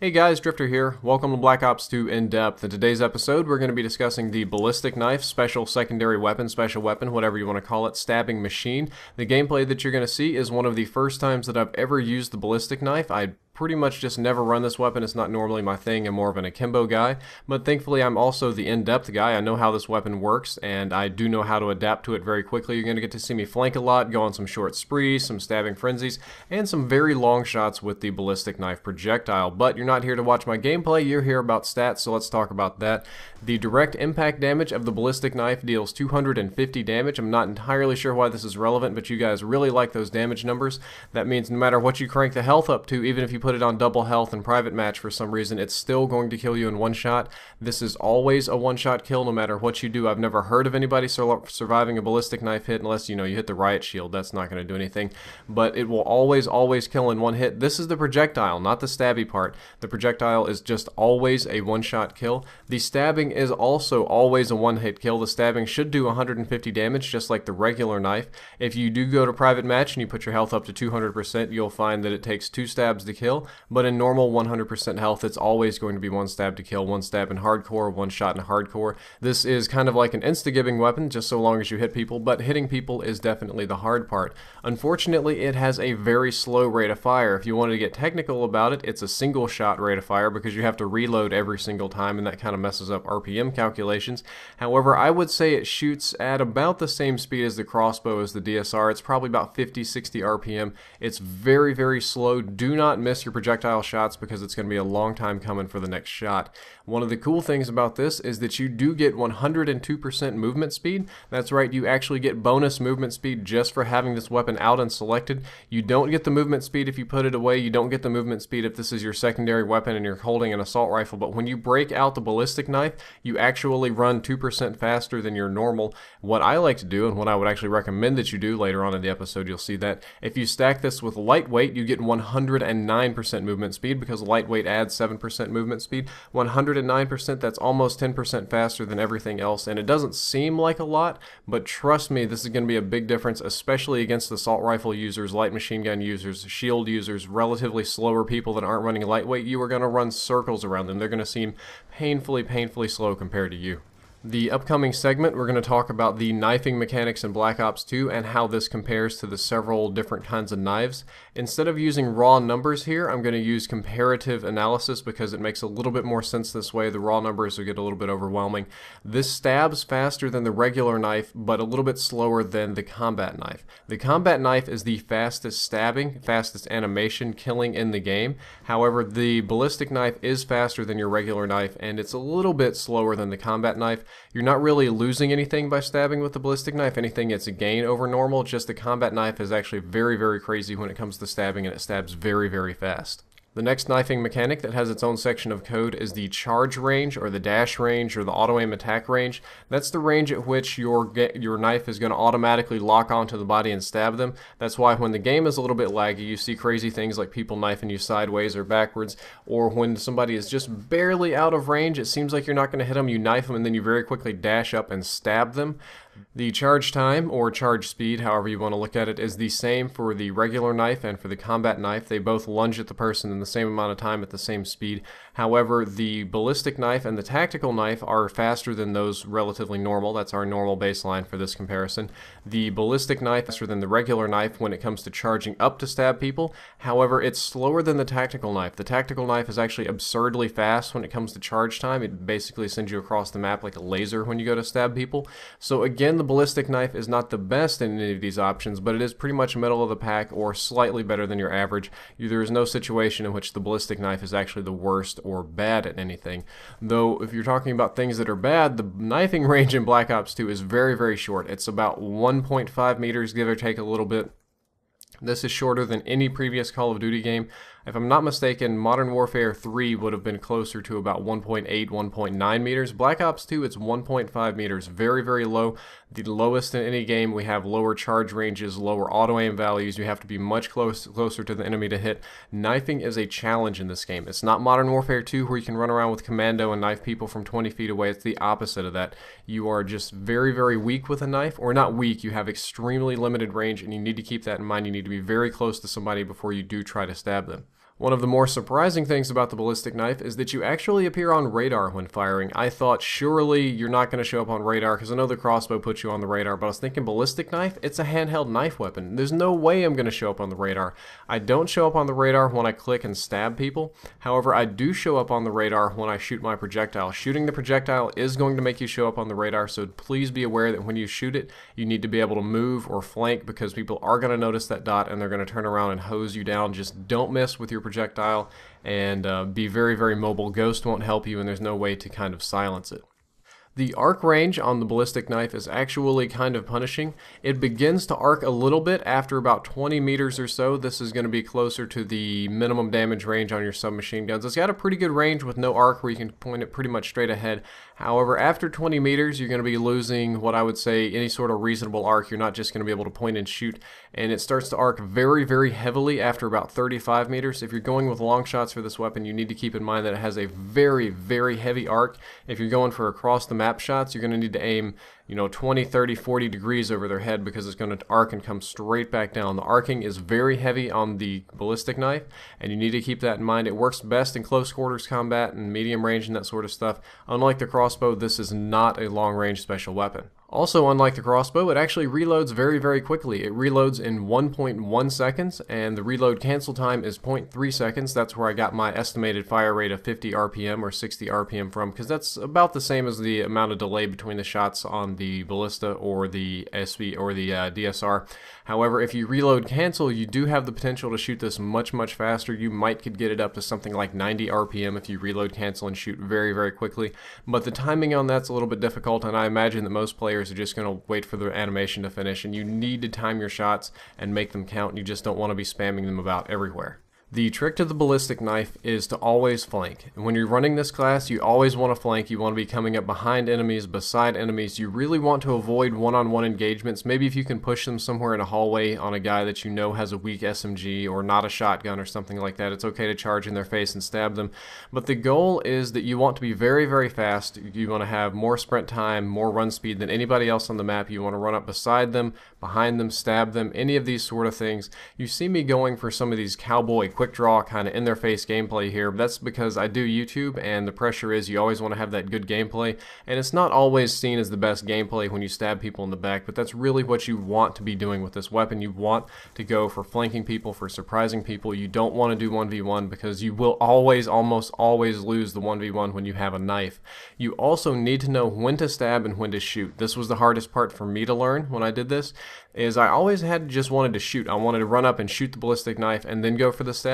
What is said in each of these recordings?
Hey guys, Drifter here. Welcome to Black Ops 2 In-Depth. In today's episode, we're going to be discussing the Ballistic Knife, special secondary weapon, special weapon, whatever you want to call it, stabbing machine. The gameplay that you're going to see is one of the first times that I've ever used the Ballistic Knife. I pretty much just never run this weapon. It's not normally my thing. I'm more of an akimbo guy, but thankfully I'm also the in-depth guy. I know how this weapon works, and I do know how to adapt to it very quickly. You're going to get to see me flank a lot, go on some short sprees, some stabbing frenzies, and some very long shots with the Ballistic Knife projectile. But you're not here to watch my gameplay, you're here about stats, so let's talk about that. The direct impact damage of the Ballistic Knife deals 250 damage. I'm not entirely sure why this is relevant, but you guys really like those damage numbers. That means no matter what you crank the health up to, even if you put it on double health in private match for some reason, it's still going to kill you in one shot. This is always a one-shot kill no matter what you do. I've never heard of anybody surviving a Ballistic Knife hit unless, you hit the riot shield. That's not going to do anything. But it will always kill in one hit. This is the projectile, not the stabby part. The projectile is just always a one-shot kill. The stabbing is also always a one-hit kill. The stabbing should do 150 damage, just like the regular knife. If you do go to private match and you put your health up to 200%, you'll find that it takes 2 stabs to kill. But in normal 100% health, it's always going to be 1 stab to kill, 1 stab in hardcore, 1 shot in hardcore. This is kind of like an insta-gibbing weapon, just so long as you hit people, but hitting people is definitely the hard part. Unfortunately, it has a very slow rate of fire. If you wanted to get technical about it, it's a single shot rate of fire because you have to reload every single time, and that kind of messes up RPM calculations. However, I would say it shoots at about the same speed as the crossbow as the DSR. It's probably about 50-60 RPM. It's very, very slow. Do not miss your projectile shots because it's going to be a long time coming for the next shot. One of the cool things about this is that you do get 102% movement speed. That's right, you actually get bonus movement speed just for having this weapon out and selected. You don't get the movement speed if you put it away. You don't get the movement speed if this is your secondary weapon and you're holding an assault rifle. But when you break out the Ballistic Knife, you actually run 2% faster than your normal. What I like to do, and what I would actually recommend that you do later on in the episode, you'll see that if you stack this with lightweight, you get 109% movement speed because lightweight adds 7% movement speed. 109%, that's almost 10% faster than everything else, and it doesn't seem like a lot, but trust me, this is going to be a big difference, especially against assault rifle users, light machine gun users, shield users, relatively slower people that aren't running lightweight. You are going to run circles around them. They're going to seem painfully slow compared to you. The upcoming segment, we're going to talk about the knifing mechanics in Black Ops 2 and how this compares to the several different kinds of knives. Instead of using raw numbers here, I'm going to use comparative analysis because it makes a little bit more sense this way. The raw numbers will get a little bit overwhelming. This stabs faster than the regular knife, but a little bit slower than the combat knife. The combat knife is the fastest stabbing, fastest animation killing in the game. However, the Ballistic Knife is faster than your regular knife, and it's a little bit slower than the combat knife. You're not really losing anything by stabbing with the Ballistic Knife. Anything, it's a gain over normal. Just the combat knife is actually very crazy when it comes to stabbing, and it stabs very fast. The next knifing mechanic that has its own section of code is the charge range, or the dash range, or the auto-aim attack range. That's the range at which your knife is going to automatically lock onto the body and stab them. That's why when the game is a little bit laggy, you see crazy things like people knifing you sideways or backwards, or when somebody is just barely out of range, it seems like you're not going to hit them, you knife them, and then you very quickly dash up and stab them. The charge time, or charge speed, however you want to look at it, is the same for the regular knife and for the combat knife. They both lunge at the person in the same amount of time at the same speed. However, the Ballistic Knife and the tactical knife are faster than those relatively normal. That's our normal baseline for this comparison. The Ballistic Knife is faster than the regular knife when it comes to charging up to stab people. However, it's slower than the tactical knife. The tactical knife is actually absurdly fast when it comes to charge time. It basically sends you across the map like a laser when you go to stab people. So again, the Ballistic Knife is not the best in any of these options, but it is pretty much middle of the pack or slightly better than your average. There is no situation in which the Ballistic Knife is actually the worst or bad at anything. Though, if you're talking about things that are bad, the knifing range in Black Ops 2 is very short. It's about 1.5 meters, give or take a little bit. This is shorter than any previous Call of Duty game. If I'm not mistaken, Modern Warfare 3 would have been closer to about 1.8, 1.9 meters. Black Ops 2, it's 1.5 meters. Very low. The lowest in any game. We have lower charge ranges, lower auto-aim values. You have to be much closer to the enemy to hit. Knifing is a challenge in this game. It's not Modern Warfare 2 where you can run around with commando and knife people from 20 feet away. It's the opposite of that. You are just very weak with a knife, or not weak, you have extremely limited range, and you need to keep that in mind. You need to be very close to somebody before you do try to stab them. One of the more surprising things about the ballistic knife is that you actually appear on radar when firing. I thought surely you're not going to show up on radar because I know the crossbow puts you on the radar, but I was thinking ballistic knife, it's a handheld knife weapon. There's no way I'm going to show up on the radar. I don't show up on the radar when I click and stab people. However, I do show up on the radar when I shoot my projectile. Shooting the projectile is going to make you show up on the radar, so please be aware that when you shoot it, you need to be able to move or flank because people are going to notice that dot and they're going to turn around and hose you down. Just don't miss with your projectile and be very, very mobile. Ghost won't help you and there's no way to kind of silence it. The arc range on the ballistic knife is actually kind of punishing. It begins to arc a little bit after about 20 meters or so. This is going to be closer to the minimum damage range on your submachine guns. It's got a pretty good range with no arc where you can point it pretty much straight ahead. However, after 20 meters, you're going to be losing what I would say any sort of reasonable arc. You're not just going to be able to point and shoot. And it starts to arc very, very heavily after about 35 meters. If you're going with long shots for this weapon, you need to keep in mind that it has a very, very heavy arc. If you're going for across the map shots, you're going to need to aim 20, 30, 40 degrees over their head because it's going to arc and come straight back down. The arcing is very heavy on the ballistic knife, and you need to keep that in mind. It works best in close quarters combat and medium range and that sort of stuff. Unlike the crossbow, this is not a long range special weapon. Also, unlike the crossbow, it actually reloads very, very quickly. It reloads in 1.1 seconds, and the reload cancel time is 0.3 seconds. That's where I got my estimated fire rate of 50 RPM or 60 RPM from, because that's about the same as the amount of delay between the shots on the ballista or the SV or the DSR. However, if you reload cancel, you do have the potential to shoot this much, much faster. You could get it up to something like 90 RPM if you reload cancel and shoot very, very quickly. But the timing on that's a little bit difficult, and I imagine that most players are just going to wait for the animation to finish, and you need to time your shots and make them count. You just don't want to be spamming them about everywhere. The trick to the ballistic knife is to always flank. And when you're running this class, you always want to flank. You want to be coming up behind enemies, beside enemies. You really want to avoid one-on-one engagements. Maybe if you can push them somewhere in a hallway on a guy that you know has a weak SMG or not a shotgun or something like that, it's okay to charge in their face and stab them. But the goal is that you want to be very, very fast. You want to have more sprint time, more run speed than anybody else on the map. You want to run up beside them, behind them, stab them, any of these sort of things. You see me going for some of these cowboy quick draw kind of in their face gameplay here, but that's because I do YouTube and the pressure is you always want to have that good gameplay, and it's not always seen as the best gameplay when you stab people in the back, but that's really what you want to be doing with this weapon. You want to go for flanking people, for surprising people. You don't want to do 1v1 because you will always, almost always lose the 1v1 when you have a knife. You also need to know when to stab and when to shoot. This was the hardest part for me to learn when I did this, is I always just wanted to shoot. I wanted to run up and shoot the ballistic knife and then go for the stab.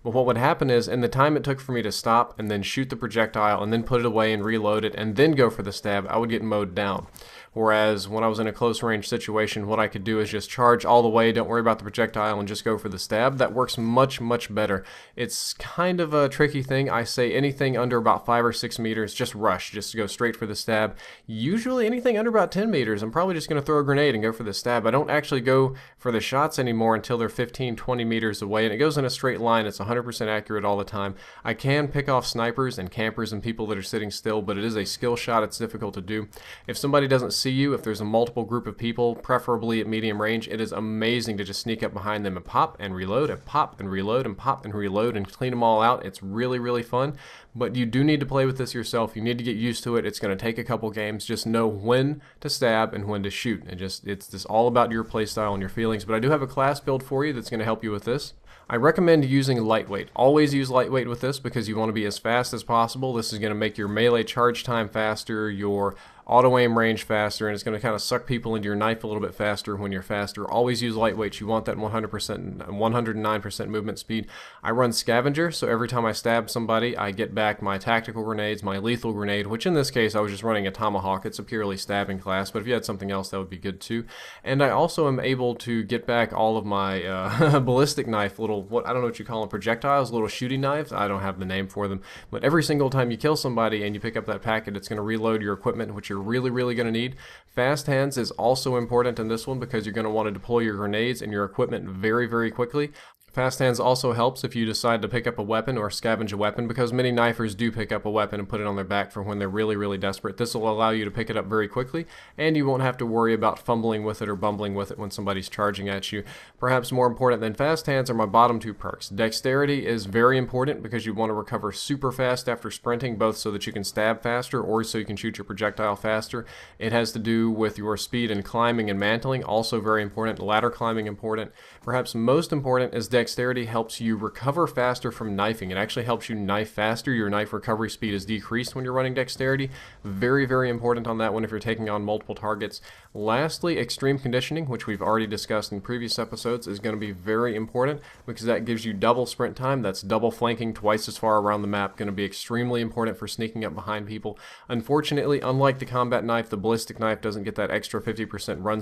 But what would happen is, in the time it took for me to stop and then shoot the projectile and then put it away and reload it and then go for the stab, I would get mowed down. Whereas when I was in a close range situation, what I could do is just charge all the way, don't worry about the projectile, and just go for the stab. That works much, much better. It's kind of a tricky thing. I say anything under about 5 or 6 meters, just rush, just go straight for the stab. Usually anything under about 10 meters, I'm probably just going to throw a grenade and go for the stab. I don't actually go for the shots anymore until they're 15, 20 meters away, and it goes in a straight line. It's 100% accurate all the time. I can pick off snipers and campers and people that are sitting still, but it is a skill shot. It's difficult to do. If somebody doesn't see you, if there's a multiple group of people, preferably at medium range, it is amazing to just sneak up behind them and pop and reload and pop and reload and pop and reload and clean them all out. It's really, really fun, but you do need to play with this yourself. You need to get used to it. It's going to take a couple games. Just know when to stab and when to shoot. It's just all about your playstyle and your feelings, but I do have a class build for you that's going to help you with this. I recommend using lightweight. Always use lightweight with this because you want to be as fast as possible. This is going to make your melee charge time faster, your auto aim range faster, and it's going to kind of suck people into your knife a little bit faster when you're faster. Always use lightweight. You want that 100%, 109% movement speed. I run scavenger, so every time I stab somebody, I get back my tactical grenades, my lethal grenade, which in this case I was just running a tomahawk. It's a purely stabbing class, but if you had something else, that would be good too. And I also am able to get back all of my ballistic knife, little, I don't know what you call them, projectiles, little shooting knives. I don't have the name for them, but every single time you kill somebody and you pick up that packet, it's going to reload your equipment, which you're really, really going to need. Fast hands is also important in this one because you're going to want to deploy your grenades and your equipment very, very quickly. Fast hands also helps if you decide to pick up a weapon or scavenge a weapon, because many knifers do pick up a weapon and put it on their back for when they're really desperate. This will allow you to pick it up very quickly, and you won't have to worry about fumbling with it or bumbling with it when somebody's charging at you. Perhaps more important than fast hands are my bottom two perks. Dexterity is very important because you want to recover super fast after sprinting, both so that you can stab faster or so you can shoot your projectile faster. It has to do with your speed in climbing and mantling, also very important. Ladder climbing important. Perhaps most important is dexterity helps you recover faster from knifing. It actually helps you knife faster. Your knife recovery speed is decreased when you're running dexterity. Very important on that one if you're taking on multiple targets. Lastly, extreme conditioning, which we've already discussed in previous episodes, is going to be very important because that gives you double sprint time. That's double flanking, twice as far around the map. Going to be extremely important for sneaking up behind people. Unfortunately, unlike the combat knife, the ballistic knife doesn't get that extra 50% run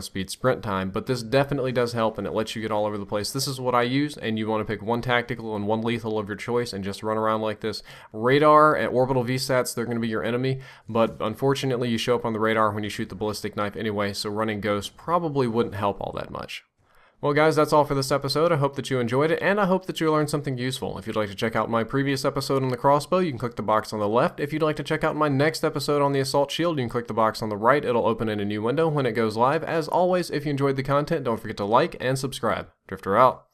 speed, sprint time, but this definitely does help, and it lets you get all over the place. This is what I use, and you want to pick one tactical and one lethal of your choice and just run around like this. Radar and orbital VSATs, they're going to be your enemy, but unfortunately you show up on the radar when you shoot the ballistic knife anyway, so running Ghost probably wouldn't help all that much. Well guys, that's all for this episode. I hope that you enjoyed it, and I hope that you learned something useful. If you'd like to check out my previous episode on the crossbow, you can click the box on the left. If you'd like to check out my next episode on the assault shield, you can click the box on the right. It'll open in a new window when it goes live. As always, if you enjoyed the content, don't forget to like and subscribe. Drifter out.